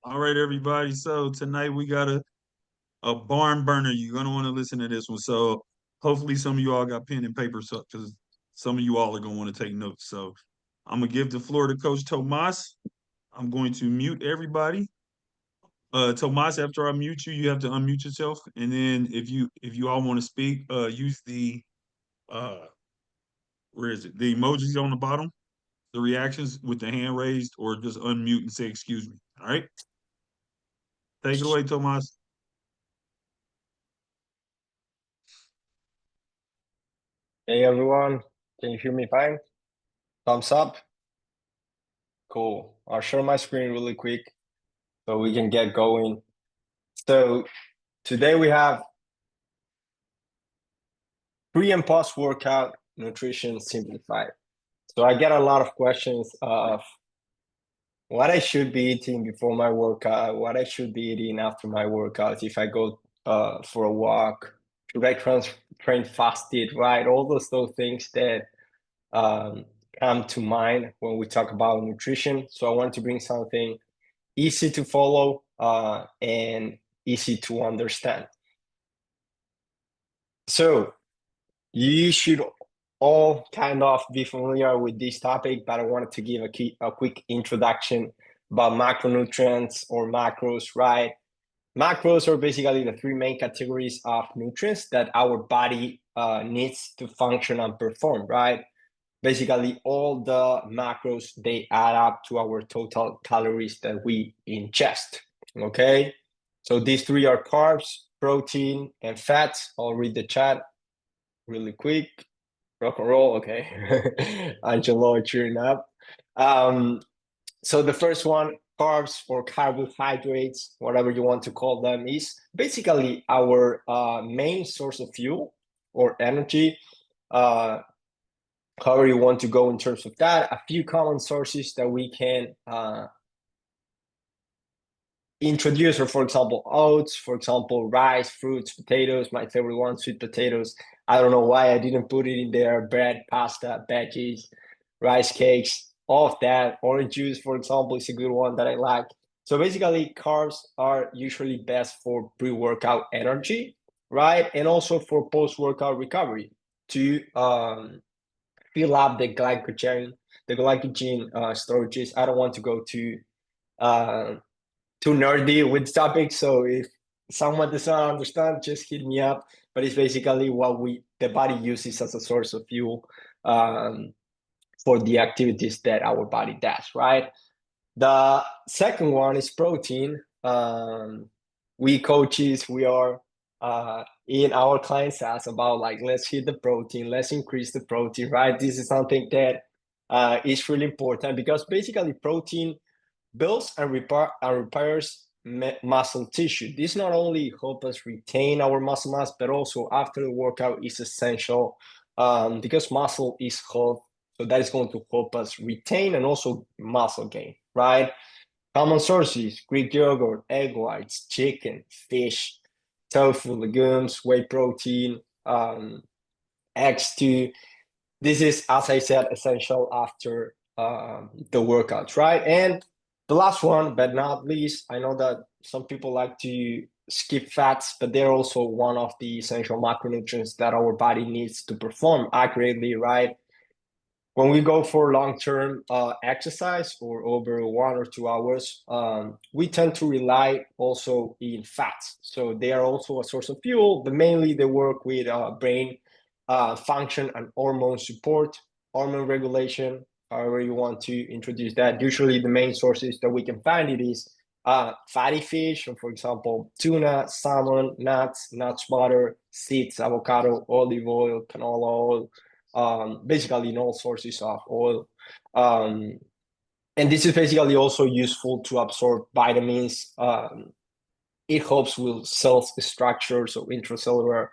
All right, everybody. So tonight we got a barn burner. You're gonna want to listen to this one. So hopefully some of you all got pen and paper, so because some of you all are gonna want to take notes. So I'm gonna give the floor to Coach Tomas. I'm going to mute everybody. Tomas, after I mute you, you have to unmute yourself, and then if you all want to speak, use the uh where is it? The emojis on the bottom, the reactions with the hand raised, or just unmute and say excuse me. All right, take it away, Tomas. Hey everyone, can you hear me fine? Thumbs up? Cool. I'll share my screen really quick so we can get going. So today we have pre and post workout nutrition simplified. So I get a lot of questions of what I should be eating before my workout, what I should be eating after my workout, if I go for a walk, should I train fasted, right? All those things that um, come to mind when we talk about nutrition. So I want to bring something easy to follow and easy to understand. So you should all kind of be familiar with this topic, but I wanted to give a quick introduction about macronutrients or macros, right? Macros are basically the three main categories of nutrients that our body needs to function and perform, right? Basically, all the macros, they add up to our total calories that we ingest, okay? So these three are carbs, protein, and fats. I'll read the chat really quick. Rock and roll, okay. Angelo cheering up. Um, so the first one, carbs or carbohydrates, whatever you want to call them, is basically our main source of fuel or energy. However you want to go in terms of that, a few common sources that we can introduce are, for example, oats, for example, rice, fruits, potatoes. My favorite one, sweet potatoes. I don't know why I didn't put it in there. Bread, pasta, veggies, rice cakes, all of that. Orange juice, for example, is a good one that I like. So basically, carbs are usually best for pre-workout energy, right? And also for post-workout recovery to fill up the glycogen storages. I don't want to go uh, too nerdy with the topic, so if someone does not understand, just hit me up. But it's basically what the body uses as a source of fuel um, for the activities that our body does, right? The second one is protein. We coaches, we are in our clients ask about like, let's hit the protein, let's increase the protein, right? This is something that is really important because basically protein builds and repairs muscle tissue. This not only helps us retain our muscle mass, but also after the workout is essential because muscle is health. So that is going to help us retain and also muscle gain, right? Common sources, Greek yogurt, egg whites, chicken, fish, tofu, legumes, whey protein, eggs too. This is, as I said, essential after the workouts, right? And the last one, but not least, I know that some people like to skip fats, but they're also one of the essential macronutrients that our body needs to perform accurately, right? When we go for long-term exercise or over 1 or 2 hours, we tend to rely also in fats. So they are also a source of fuel, but mainly they work with brain function and hormone support, hormone regulation, however you want to introduce that. Usually the main sources that we can find it is fatty fish, so for example, tuna, salmon, nuts butter, seeds, avocado, olive oil, canola oil, basically in all sources of oil. Um, and this is basically also useful to absorb vitamins. It helps with cell structure, so intracellular,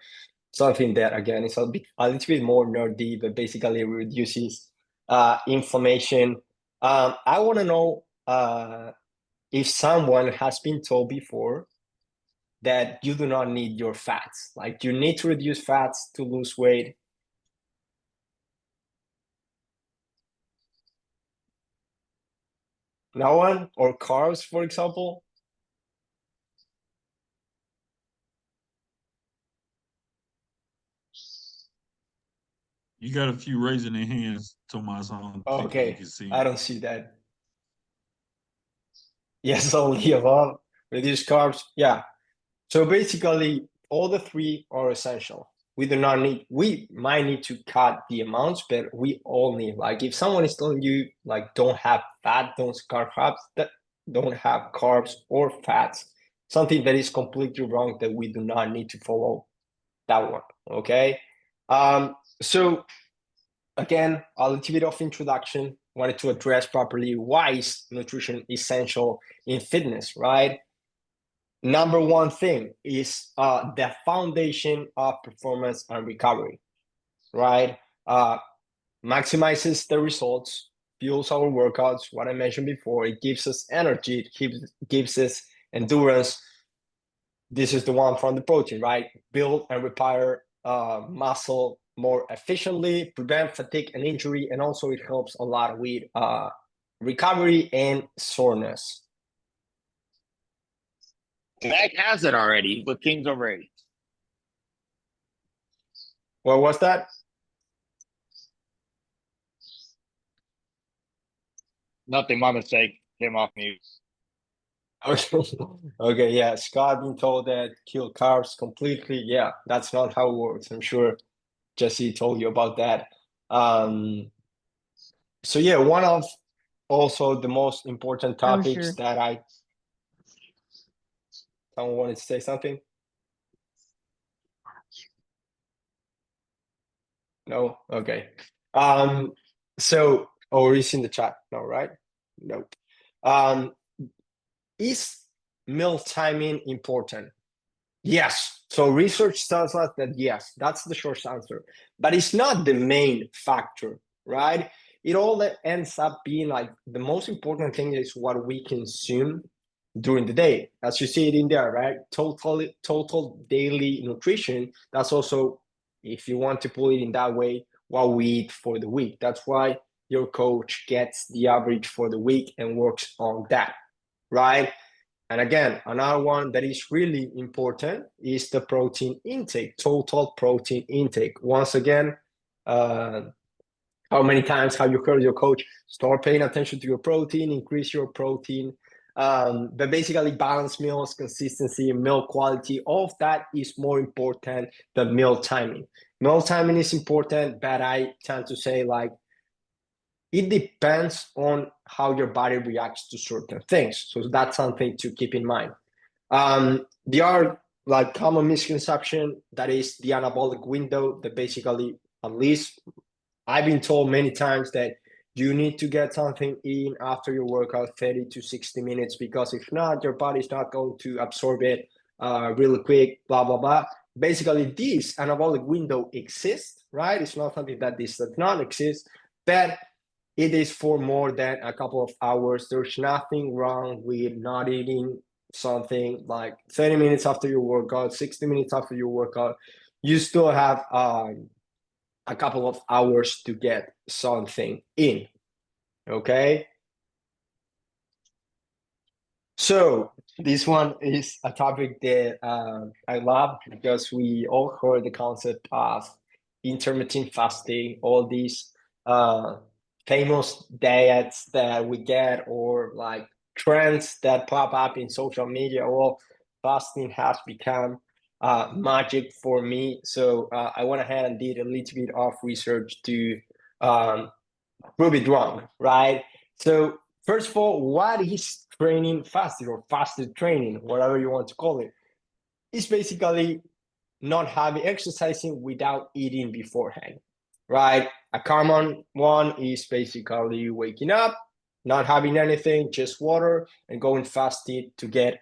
something that again is a little bit more nerdy, but basically reduces inflammation. I want to know if someone has been told before that you do not need your fats, like you need to reduce fats to lose weight. No one, or carbs, for example. You got a few raising their hands, Tomas. I don't think you Okay, can see I them. don't see that. Yes, all the above. Reduce carbs. Yeah. So basically, all the three are essential. We do not need, we might need to cut the amounts, but we all need, like, if someone is telling you, like, don't have fat, don't have carbs or fats, something that is completely wrong that we do not need to follow that one. Okay. So again, a little bit of introduction. Wanted to address properly why is nutrition essential in fitness, right? Number one thing is the foundation of performance and recovery, right? Maximizes the results, fuels our workouts. What I mentioned before, it gives us energy, gives us endurance. This is the one from the protein, right? Build and repair muscle more efficiently, prevent fatigue and injury, and also it helps a lot with recovery and soreness. Zach has it already with Kings over 80. What was that? Nothing, my mistake. Came off mute. Okay. Okay, yeah. Scott being told that kill carbs completely. Yeah, that's not how it works. I'm sure Jesse told you about that. So yeah, one of also the most important Oh, topics sure. that someone wanted to say something. No? Okay. So or is in the chat? No, right? Nope. Is meal timing important? Yes. So research tells us that yes, that's the short answer. But it's not the main factor, right? It all ends up being like the most important thing is what we consume during the day. As you see it in there, right? Total daily nutrition. That's also, if you want to put it in that way, what we eat for the week. That's why your coach gets the average for the week and works on that, right? And again, another one that is really important is the protein intake, total protein intake. Once again, how many times have you heard your coach start paying attention to your protein, increase your protein? But basically, balanced meals, consistency, meal quality, all of that is more important than meal timing. Meal timing is important, but I tend to say like it depends on how your body reacts to certain things. So that's something to keep in mind. There are like common misconception that is the anabolic window that basically, at least I've been told many times that you need to get something in after your workout 30 to 60 minutes because if not, your body's not going to absorb it really quick, blah, blah, blah. Basically, this anabolic window exists, right? It's not something that this does not exist, but it is for more than a couple of hours. There's nothing wrong with not eating something like 30 minutes after your workout, 60 minutes after your workout. You still have a couple of hours to get something in. Okay. So this one is a topic that I love because we all heard the concept of intermittent fasting, all these famous diets that we get or like trends that pop up in social media. Well, fasting has become magic for me. So I went ahead and did a little bit of research to prove it wrong, right? So first of all, what is training fasted or fasted training, whatever you want to call it? It's basically not having exercising without eating beforehand, right? A common one is basically waking up, not having anything, just water, and going fasted to get,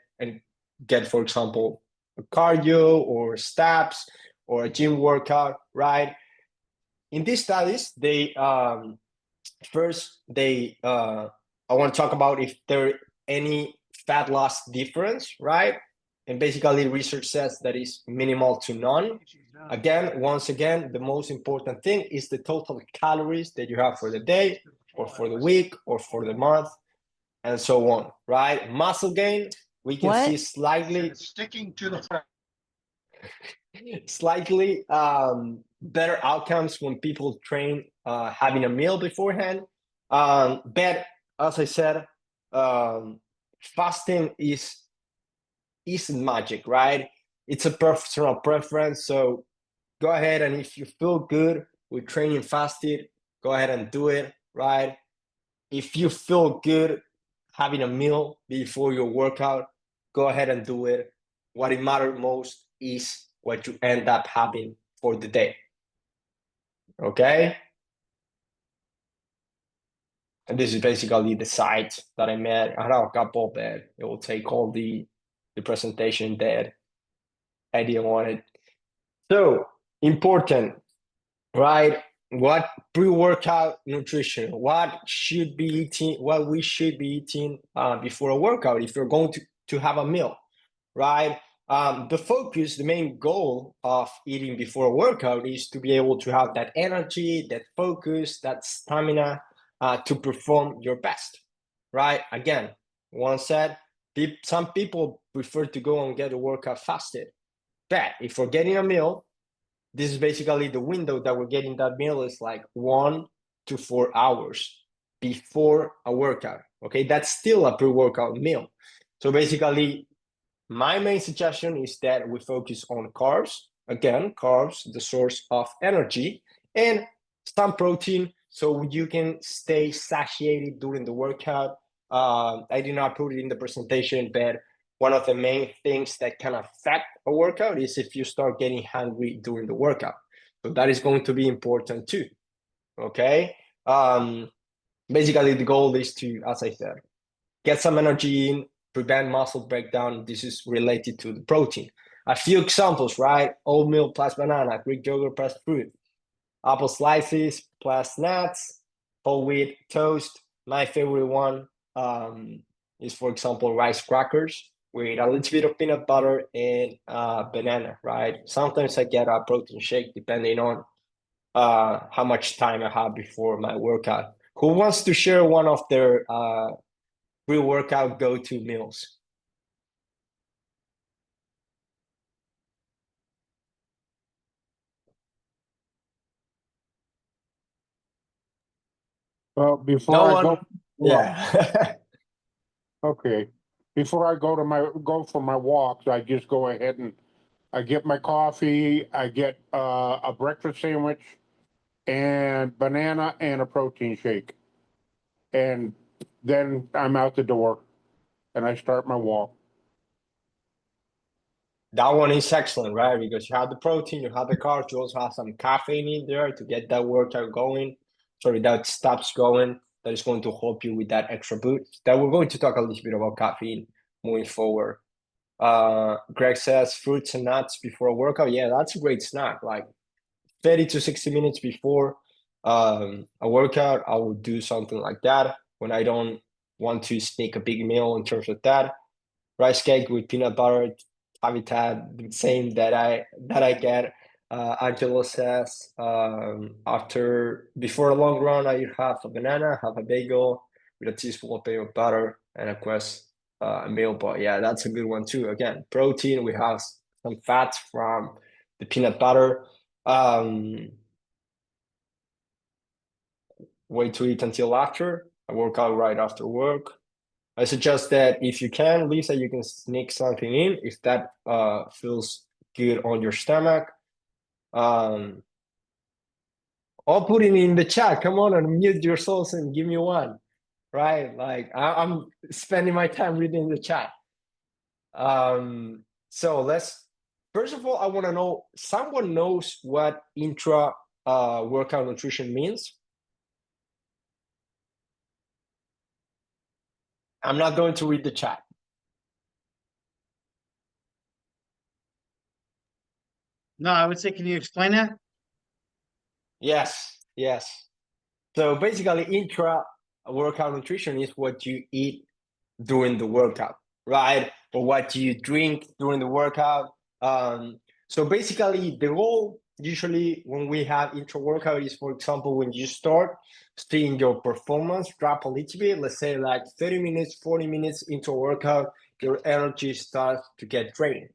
for example, a cardio or steps or a gym workout, right? In these studies, they first they I want to talk about if there any fat loss difference, right? And basically research says that is minimal to none. Again, once again, the most important thing is the total calories that you have for the day or for the week or for the month and so on, right? Muscle gain, we can see slightly sticking to the slightly better outcomes when people train having a meal beforehand. But as I said, fasting isn't magic, right? It's a personal preference. So go ahead, and if you feel good with training fasted, go ahead and do it, right? If you feel good having a meal before your workout, go ahead and do it. What it matters most is what you end up having for the day. Okay? And this is basically the site that I made. I have a couple, but it will take all the presentation that I didn't want it. So important, right? What pre-workout nutrition? What should be eating? What we should be eating before a workout if you're going to have a meal, right? The focus, the main goal of eating before a workout is to be able to have that energy, that focus, that stamina to perform your best, right? Again, one said, some people prefer to go and get a workout fasted. But if we're getting a meal, this is basically the window that we're getting that meal is like 1 to 4 hours before a workout. Okay, that's still a pre-workout meal. So basically, my main suggestion is that we focus on carbs. Again, carbs, the source of energy, and some protein so you can stay satiated during the workout. I did not put it in the presentation, but one of the main things that can affect a workout is if you start getting hungry during the workout. So that is going to be important too. Okay. Basically, the goal is to, as I said, get some energy in, prevent muscle breakdown. This is related to the protein. A few examples, right? Oatmeal plus banana, Greek yogurt plus fruit, apple slices plus nuts, whole wheat toast. My favorite one is, for example, rice crackers with a little bit of peanut butter and banana, right? Sometimes I get a protein shake depending on how much time I have before my workout. Who wants to share one of their pre-workout go-to meals? Well, before No I one. go, Yeah. okay. Before I go for my walks, I just go ahead and I get my coffee, I get a breakfast sandwich and banana and a protein shake. And then I'm out the door and I start my walk. That one is excellent, right? Because you have the protein, you have the carbs, you also have some caffeine in there to get that workout going. Sorry, that stops going. That is going to help you with that extra boost. That we're going to talk a little bit about caffeine moving forward. Greg says fruits and nuts before a workout. Yeah, that's a great snack. Like 30 to 60 minutes before a workout, I will do something like that when I don't want to sneak a big meal in terms of that. Rice cake with peanut butter, habitat, the same that I get. Angelo says before a long run, I have a banana, have a bagel with a teaspoon of peanut butter, and of course a meal. But yeah, that's a good one too. Again, protein. We have some fats from the peanut butter. Wait to eat until after. I work out right after work. I suggest that if you can, Lisa, you can sneak something in if that feels good on your stomach. I'll put it in the chat. Come on and mute yourselves and give me one, right? Like I'm spending my time reading the chat. So let's, first of all, I want to know, someone knows what intra workout nutrition means? I'm not going to read the chat. No, I would say, can you explain that? Yes, yes. So basically, intra workout nutrition is what you eat during the workout, right? Or what you drink during the workout. So basically, the goal usually when we have intra workout is, for example, when you start seeing your performance drop a little bit, let's say like 30 minutes, 40 minutes into a workout, your energy starts to get drained,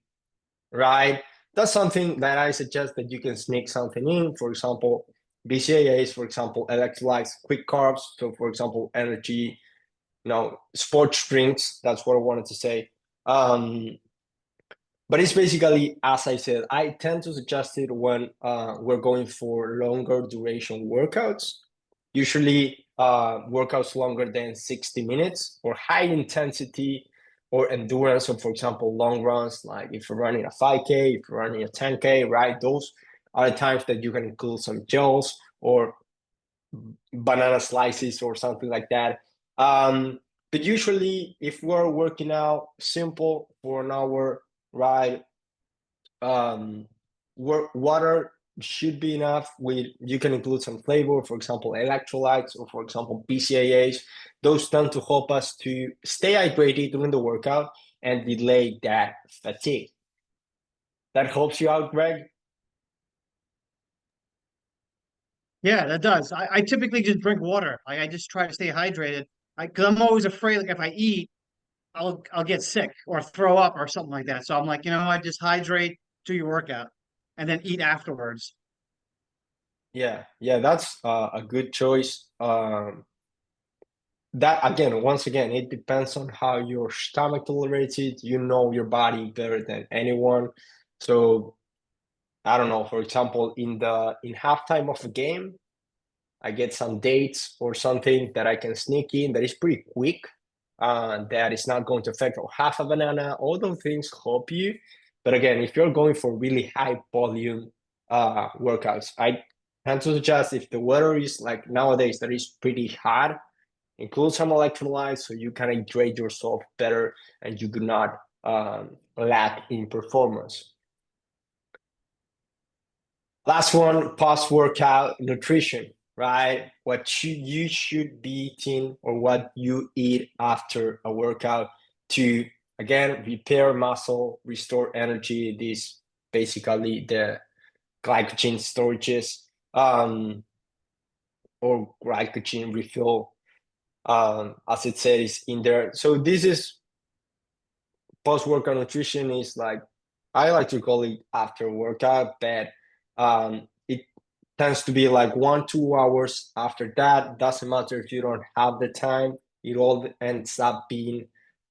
right? that's something that I suggest that you can sneak something in. For example, BCAAs, for example, electrolytes, quick carbs. So, for example, energy, sports drinks. That's what I wanted to say. But it's basically, as I said, I tend to suggest it when we're going for longer duration workouts. Usually workouts longer than 60 minutes or high intensity or endurance. So for example, long runs, like if you're running a 5K, if you're running a 10K, right? Those are the times that you can include some gels or banana slices or something like that. But usually if we're working out simple for an hour, right? Water should be enough. You can include some flavor, for example, electrolytes or for example BCAAs. Those tend to help us to stay hydrated during the workout and delay that fatigue. That helps you out, Greg? Yeah, that does. I typically just drink water. I just try to stay hydrated. Because I'm always afraid, like if I eat, I'll get sick or throw up or something like that. So I'm like, I just hydrate, do your workout, and then eat afterwards. Yeah, that's a good choice. That again, once again, it depends on how your stomach tolerates it. You know your body better than anyone. So I don't know, for example, in halftime of a game, I get some dates or something that I can sneak in that is pretty quick, that is not going to affect, or half a banana. All those things help you. But again, if you're going for really high volume workouts, I tend to suggest if the weather is like nowadays that is pretty hot, include some electrolytes so you can hydrate yourself better and you do not lack in performance. Last one, post-workout nutrition, right? What you should be eating or what you eat after a workout to, again, repair muscle, restore energy. This basically the glycogen storages or glycogen refill, as it says in there. So this is post-workout nutrition is like, I like to call it after workout, but it tends to be like 1-2 hours after that. Doesn't matter if you don't have the time. It all ends up being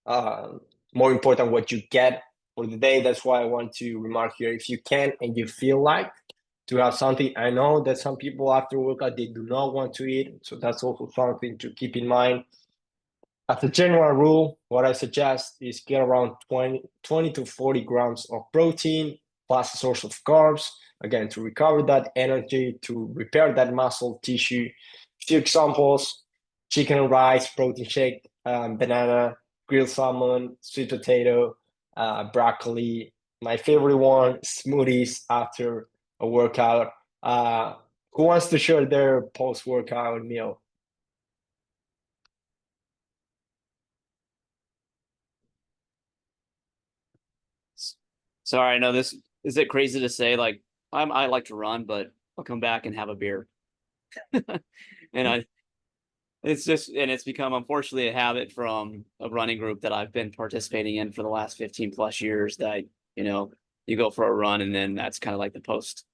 more important what you get for the day. That's why I want to remark here, if you can and you feel like to have something. I know that some people after workout, they do not want to eat. So that's also something to keep in mind. As a general rule, what I suggest is get around 20 to 40 grams of protein plus a source of carbs, again, to recover that energy, to repair that muscle tissue. A few examples: chicken and rice, protein shake, banana, grilled salmon, sweet potato, broccoli. My favorite one, smoothies after a workout. Who wants to share their post-workout meal? Sorry, I know this is it crazy to say. Like I like to run, but I'll come back and have a beer. And it's become unfortunately a habit from a running group that I've been participating in for the last 15 plus years that, you go for a run and then that's kind of like the post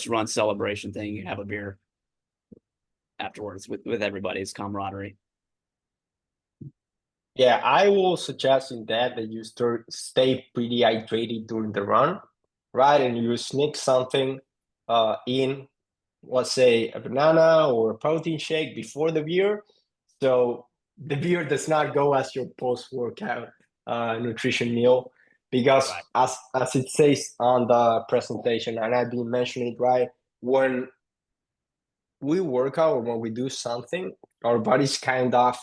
run celebration thing. You have a beer afterwards with everybody's camaraderie. Yeah, I will suggest in that you stay pretty hydrated during the run, right? And you sneak something in, let's say a banana or a protein shake before the beer. So the beer does not go as your post-workout nutrition meal, because Right. as it says on the presentation, and I've been mentioning it, right? When we work out or when we do something, our body's kind of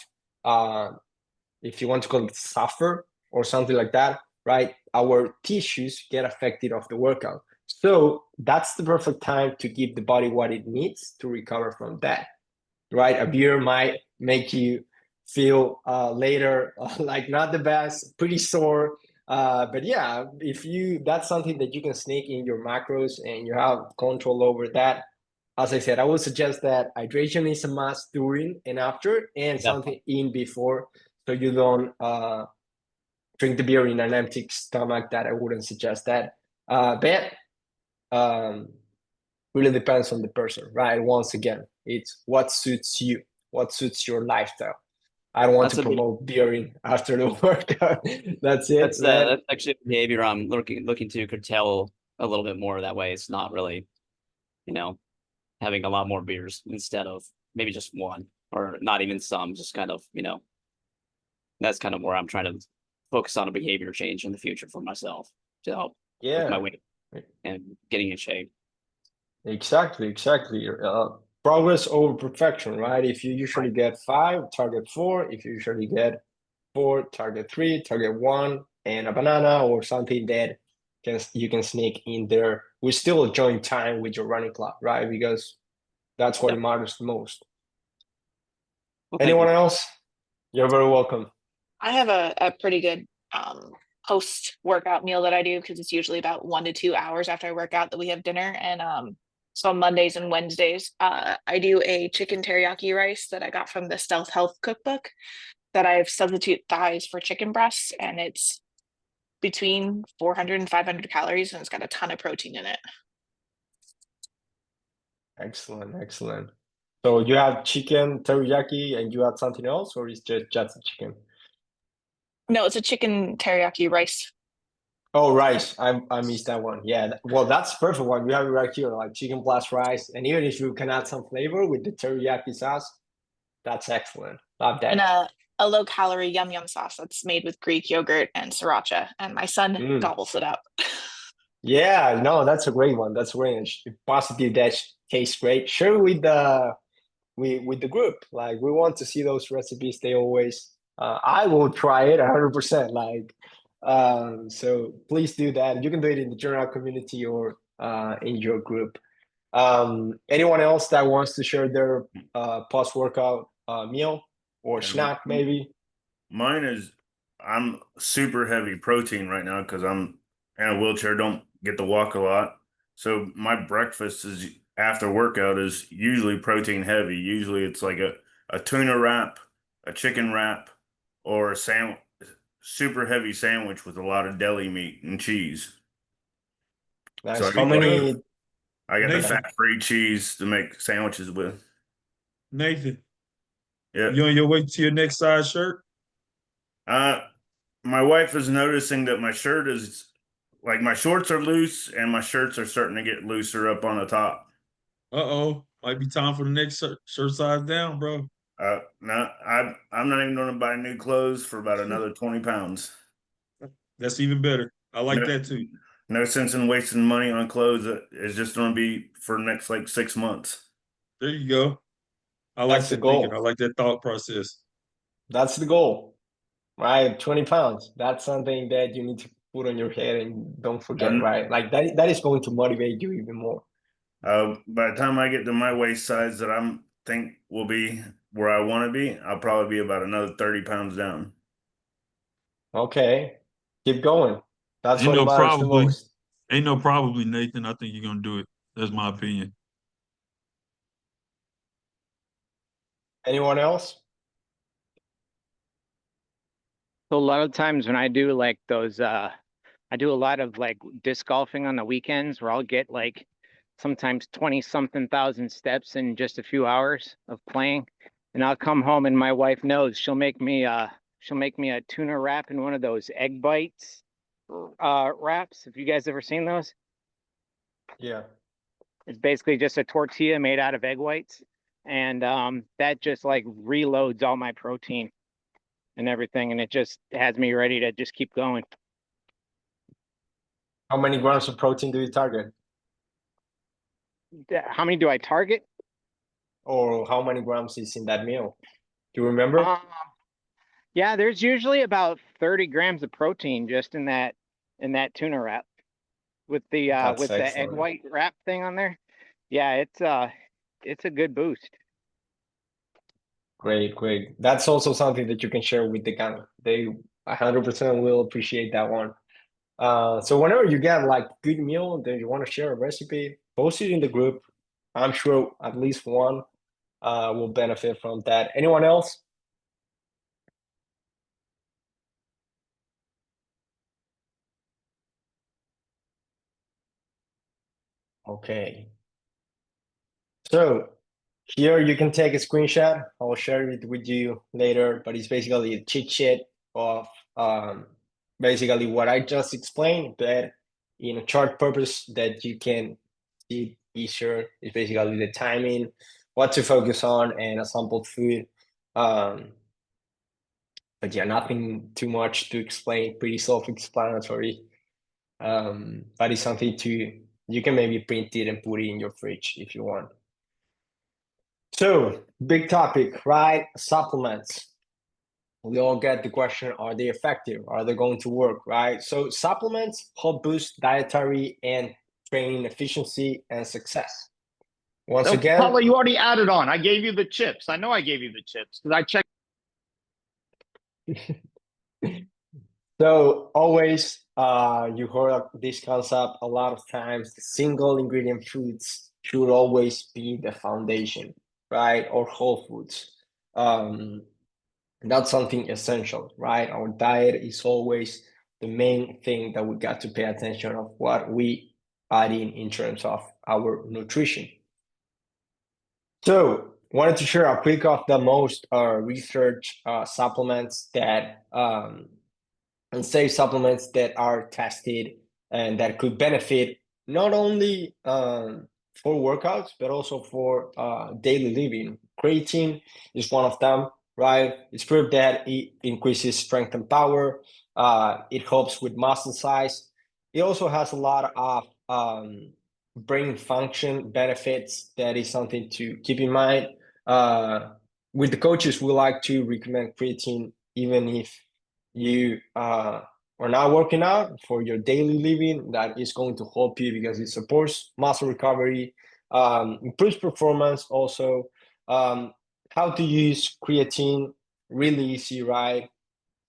if you want to call it suffer or something like that, right? Our tissues get affected of the workout. So that's the perfect time to give the body what it needs to recover from that, right? A beer might make you feel later like not the best, pretty sore. But yeah, that's something that you can sneak in your macros and you have control over that. As I said, I would suggest that hydration is a must during and after, and something in before, so you don't drink the beer in an empty stomach. That I wouldn't suggest that. That really depends on the person, right? Once again, it's what suits you, what suits your lifestyle. I don't want That's to a big, promote beering after the workout. That's it, man. that's actually a behavior I'm looking to curtail a little bit more. That way, it's not really, you know, having a lot more beers instead of maybe just one or not even some, just kind of, that's kind of where I'm trying to focus on a behavior change in the future for myself to help with my Yeah, weight and getting in shape. exactly. Progress over perfection, right? If you usually get 5, target 4. If you usually get 4, target 3, target 1, and a banana or something that you can sneak in there. We still join time with your running club, right? Because that's what Yep. matters the most. Well, thank Anyone you. else? You're very welcome. I have a pretty good post workout meal that I do because it's usually about 1 to 2 hours after I work out that we have dinner. And so on Mondays and Wednesdays, I do a chicken teriyaki rice that I got from the Stealth Health cookbook that I've substitute thighs for chicken breasts, and it's between 400 and 500 calories, and it's got a ton of protein in it. Excellent. So you have chicken teriyaki and you have something else, or is just chicken? No, it's a chicken teriyaki rice. Oh, rice. I missed that one. Yeah. Well, that's perfect one. You have it right here, like chicken plus rice. And even if you can add some flavor with the teriyaki sauce, that's excellent. Love And that. a low calorie yum yum sauce that's made with Greek yogurt and sriracha. And my son Mm. gobbles it up. Yeah, no, that's a great one. That's great. And positive that tastes great. Share with the group. Like we want to see those recipes. They always I will try it 100%. Like so please do that. You can do it in the general community or in your group. Anyone else that wants to share their post-workout meal or snack maybe? Mine is I'm super heavy protein right now because I'm in a wheelchair, don't get to walk a lot. So my breakfast is after workout is usually protein heavy. Usually it's like a tuna wrap, a chicken wrap, or a super heavy sandwich with a lot of deli meat and cheese. So Nice. How many? I got the Nathan, fat-free cheese to make sandwiches with. Nathan, Yeah. you on your way to your next size shirt? Uh, my wife is noticing that my shirt is like my shorts are loose and my shirts are starting to get looser up on the top. Uh-oh. Might be time for the next shirt size down, bro. No, I'm not even going to buy new clothes for about another 20 pounds. That's even better. I like No, that too. no sense in wasting money on clothes. It's just going to be for the next like 6 months. There you go. I like That's the that thinking. I goal. like that thought process. That's the goal, right? 20 pounds. That's something that you need to put on your head and don't forget, And right? Like that is going to motivate you even more. by the time I get to my waist size that I'm think will be where I want to be, I'll probably be about another 30 pounds down. Okay. Keep going. That's Ain't what no matters the probably. most. Ain't no probably, Nathan. I think you're gonna do it. That's my opinion. Anyone else? So a lot of times when I do like those, I do a lot of like disc golfing on the weekends where I'll get like sometimes 20 something thousand steps in just a few hours of playing. And I'll come home and my wife knows she'll make me a tuna wrap in one of those egg bites wraps. Have you guys ever seen those? Yeah. It's basically just a tortilla made out of egg whites. And that just like reloads all my protein and everything, and it just has me ready to just keep going. How many grams of protein do you target? How many do I target? Or how many grams is in that meal? Do you remember? Yeah, there's usually about 30 grams of protein just in that tuna wrap with the That's egg excellent. white wrap thing on there. Yeah, it's a good boost. Great. That's also something that you can share with the gang. They 100% will appreciate that one. So whenever you get like good meal, then you want to share a recipe, post it in the group. I'm sure at least one will benefit from that. Anyone else? Okay. So here you can take a screenshot. I'll share it with you later, but it's basically a cheat sheet of basically what I just explained, but in a chart purpose that you can see easier. It's basically the timing, what to focus on, and a sample food. But yeah, nothing too much to explain, pretty self-explanatory. But it's something you can maybe print it and put it in your fridge if you want. So, big topic, right? Supplements. We all get the question, are they effective? Are they going to work, right? So supplements help boost dietary and training efficiency and success. Once So, again, Paulo, you already added on. I gave you the chips. I know I gave you the chips because I checked. so always you heard this concept a lot of times. Single ingredient foods should always be the foundation, right? Or whole foods. That's something essential, right? Our diet is always the main thing that we got to pay attention of what we add in terms of our nutrition. So wanted to share a quick of the most research supplements that and safe supplements that are tested and that could benefit not only for workouts but also for daily living. Creatine is one of them, right? It's proved that it increases strength and power. It helps with muscle size. It also has a lot of brain function benefits. That is something to keep in mind. With the coaches, we like to recommend creatine even if you are not working out for your daily living. That is going to help you because it supports muscle recovery, improves performance also. How to use creatine, really easy, right?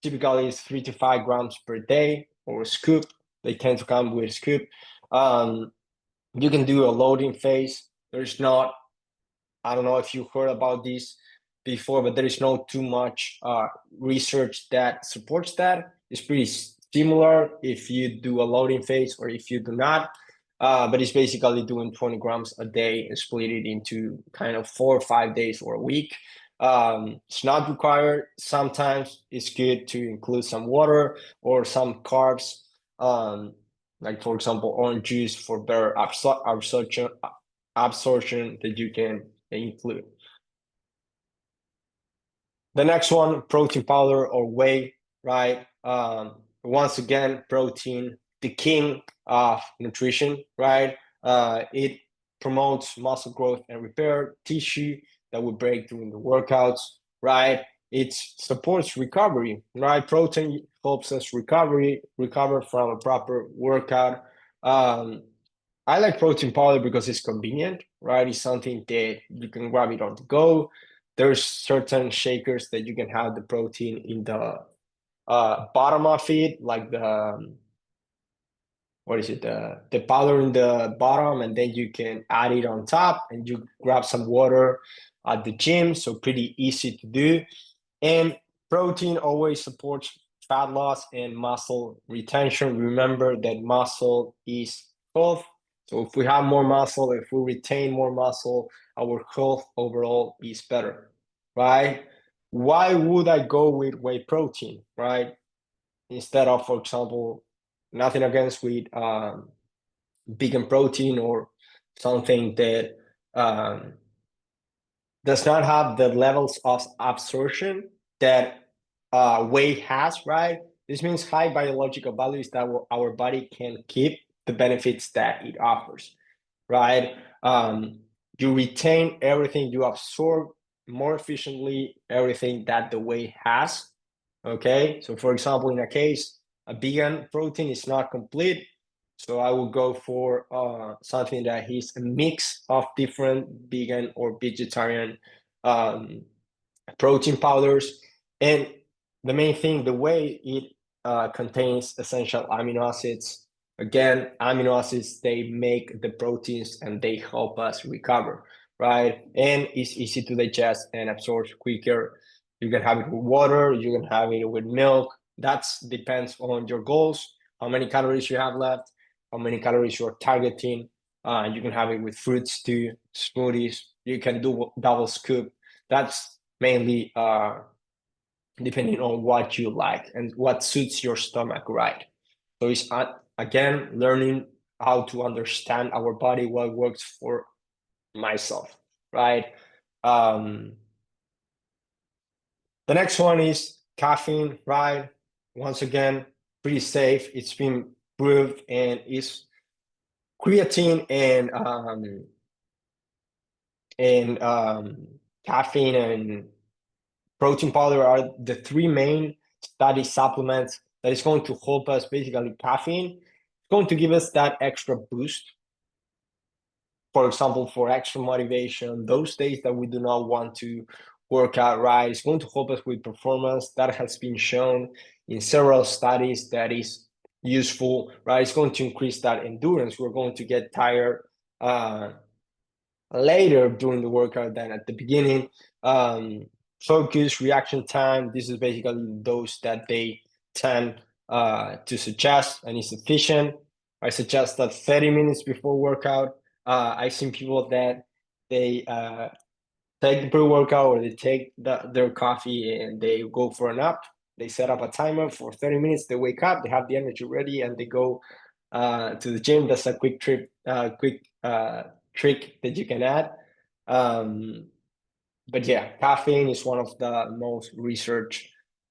Typically it's 3 to 5 grams per day or a scoop. They tend to come with a scoop. You can do a loading phase. There's not, I don't know if you heard about this before, but there is no too much research that supports that. It's pretty similar if you do a loading phase or if you do not. But it's basically doing 20 grams a day and split it into kind of 4 or 5 days or a week. It's not required. Sometimes it's good to include some water or some carbs, like for example, orange juice for better absorption that you can include. The next one, protein powder or whey, right? Once again, protein, the king of nutrition, right? It promotes muscle growth and repair tissue that will break during the workouts, right? It supports recovery, right? Protein helps us recover from a proper workout. I like protein powder because it's convenient, right? It's something that you can grab it on the go. There's certain shakers that you can have the protein in the bottom of it, like the what is it, the powder in the bottom, and then you can add it on top, and you grab some water at the gym. So pretty easy to do. And protein always supports fat loss and muscle retention. Remember that muscle is health. So if we have more muscle, if we retain more muscle, our health overall is better, right? Why would I go with whey protein, right? Instead of, for example, nothing against with vegan protein or something that does not have the levels of absorption that whey has, right? This means high biological values that our body can keep the benefits that it offers, right? You retain everything, you absorb more efficiently everything that the whey has, okay? So for example, in a case, a vegan protein is not complete, so I will go for something that is a mix of different vegan or vegetarian protein powders. And the main thing, the way it contains essential amino acids. Again, amino acids, they make the proteins and they help us recover, right? And it's easy to digest and absorb quicker. You can have it with water, you can have it with milk. That depends on your goals, how many calories you have left, how many calories you're targeting. You can have it with fruits too, smoothies. You can do double scoop. That's mainly depending on what you like and what suits your stomach, right? So it's again learning how to understand our body, what works for myself, right? The next one is caffeine, right? Once again, pretty safe. It's been proved, and is creatine and caffeine and protein powder are the three main study supplements that is going to help us. Basically, caffeine is going to give us that extra boost. For example, for extra motivation, those days that we do not want to work out right, it's going to help us with performance. That has been shown in several studies that is useful, right? It's going to increase that endurance. We're going to get tired later during the workout than at the beginning. Focus, reaction time, this is basically those that they tend to suggest, and it's efficient. I suggest that 30 minutes before workout. I've seen people that they take the pre-workout, or they take their coffee and they go for a nap. They set up a timer for 30 minutes. They wake up, they have the energy ready, and they go to the gym. That's a quick trick that you can add. But yeah, caffeine is one of the most researched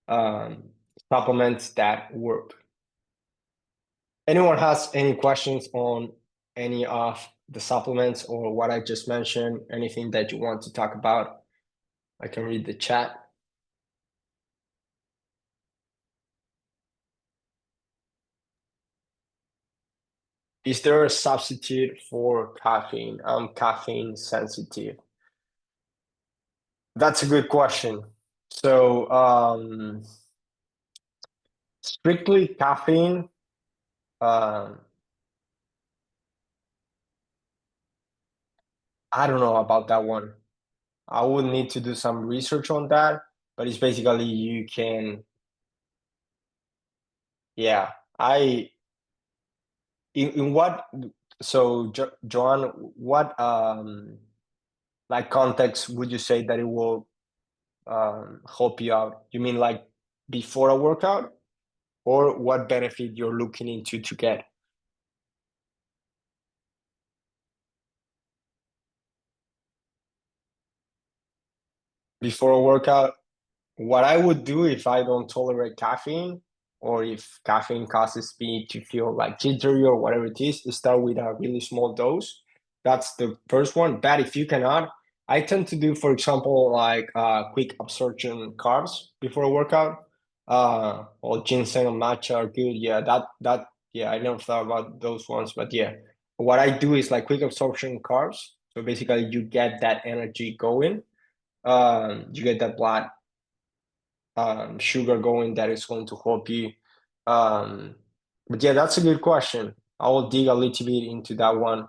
supplements that work. Anyone has any questions on any of the supplements or what I just mentioned? Anything that you want to talk about? I can read the chat. Is there a substitute for caffeine? I'm caffeine sensitive. That's a good question. So strictly caffeine, I don't know about that one. I would need to do some research on that, but it's basically you can, yeah. In what, so Joan, what like context would you say that it will help you out? You mean like before a workout, or what benefit you're looking into to get? Before a workout, what I would do if I don't tolerate caffeine, or if caffeine causes me to feel like jittery or whatever it is start with a really small dose. That's the first one. But if you cannot, I tend to do, for example, like quick absorption carbs before a workout. Or ginseng and matcha are good. Yeah, that yeah, I never thought about those ones, but yeah, what I do is like quick absorption carbs. So basically, you get that energy going. You get that blood sugar going that is going to help you. But yeah, that's a good question. I will dig a little bit into that one.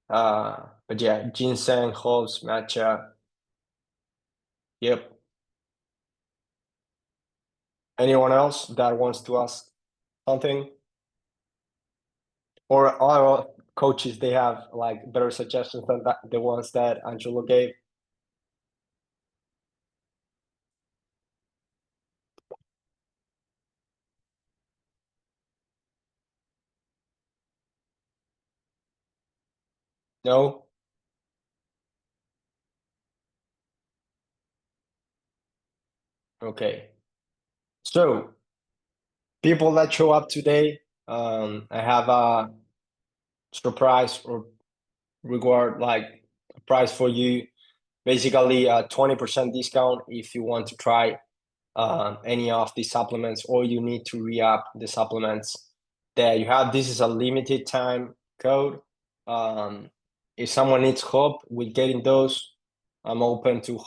But yeah, ginseng, herbs, matcha. Yep. Anyone else that wants to ask something? Or our coaches, they have like better suggestions than the ones that Angelo gave? No? Okay. So people that show up today, I have a surprise or reward, like a prize for you. Basically a 20% discount if you want to try any of the supplements, or you need to re-up the supplements that you have. This is a limited time code. If someone needs help with getting those, I'm open to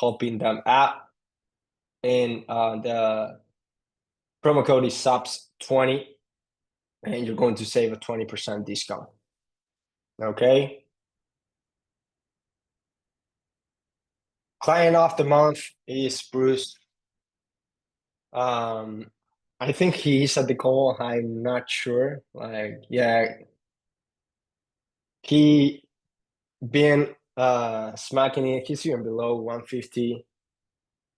helping them out. And the promo code is subs20, and you're going to save a 20% discount. Okay. Client of the month is Bruce. I think he is at the call. I'm not sure. Like, yeah, he been smacking it. He's even below 150.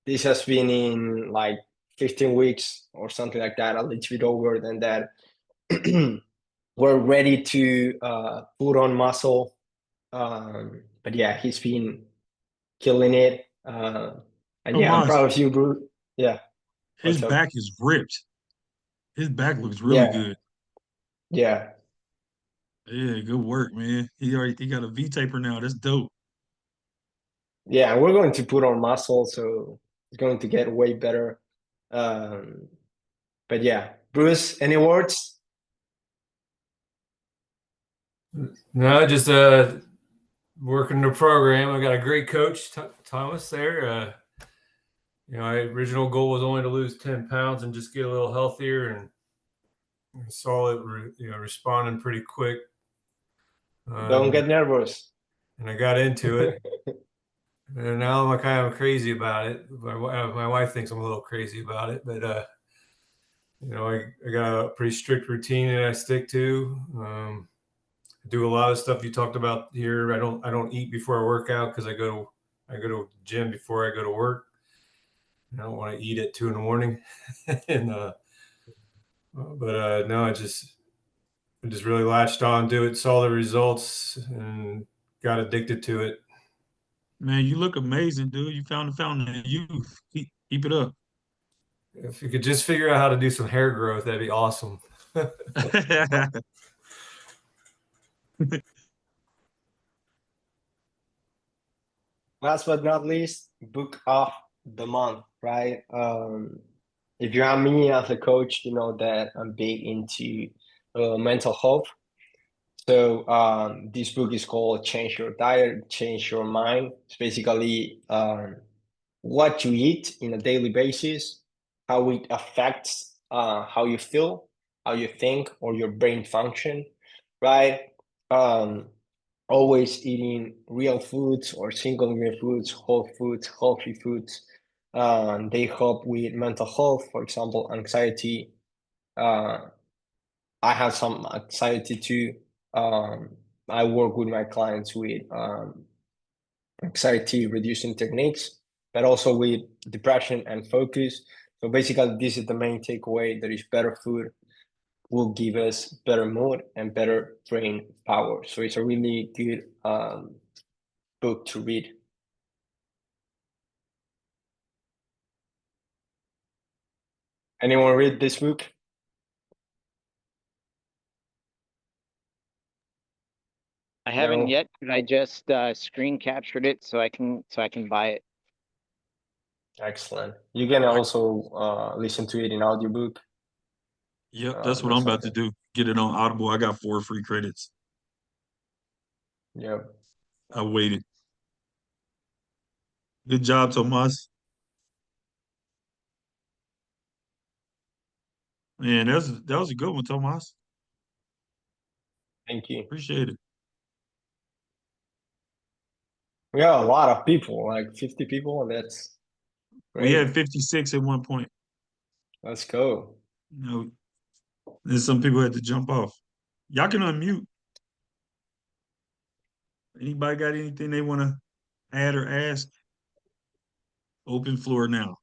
This has been in like 15 weeks or something like that, a little bit over than that. We're ready to put on muscle. But yeah, he's been killing it. And yeah, I'm Tomas, proud of you, Bruce. Yeah, his what's up? back is ripped. His back looks really Yeah, good. yeah, Yeah, good work, man. He got a V taper now. That's dope. yeah. We're going to put on muscle, so it's going to get way better. Um, but yeah, Bruce, any words? No, just working the program. I got a great coach, Thomas there. My original goal was only to lose 10 pounds and just get a little healthier, and I saw it, responding pretty quick. Don't get nervous. And I got into it, and now I'm kind of crazy about it. My wife thinks I'm a little crazy about it, but I got a pretty strict routine that I stick to. I do a lot of stuff you talked about here. I don't eat before I work out because I go to the gym before I go to work. I don't want to eat at 2 a.m. and no, I just really latched on to it, saw the results, and got addicted to it. Man, you look amazing, dude. You found the fountain of youth. Keep it up. If you could just figure out how to do some hair growth, that'd be awesome. Last but not least, book of the month, right? If you have me as a coach, you know that I'm big into mental health. So this book is called Change Your Diet, Change Your Mind. It's basically what you eat in a daily basis, how it affects how you feel, how you think, or your brain function, right? Um, Always eating real foods or single ingredient foods, whole foods, healthy foods. They help with mental health, for example, anxiety. Uh, I have some anxiety too. I work with my clients with anxiety reducing techniques, but also with depression and focus. So basically, this is the main takeaway. There is better food will give us better mood and better brain power. So it's a really good book to read. Anyone read this book? I haven't No. yet, but I just screen captured it so I can buy it. Excellent. You can also listen to it in audiobook. Yep, that's what That's I'm about to something. do. Get it on Audible. I got 4 free credits. Yeah. I waited. Good job, Tomas. Man, that was a good one, Tomas. Thank you. Appreciate it. We got a lot of people, like 50 people, and that's We great. had 56 at one point. Let's go. You know, then some people had to jump off. Y'all can unmute. Anybody got anything they want to add or ask? Open floor now.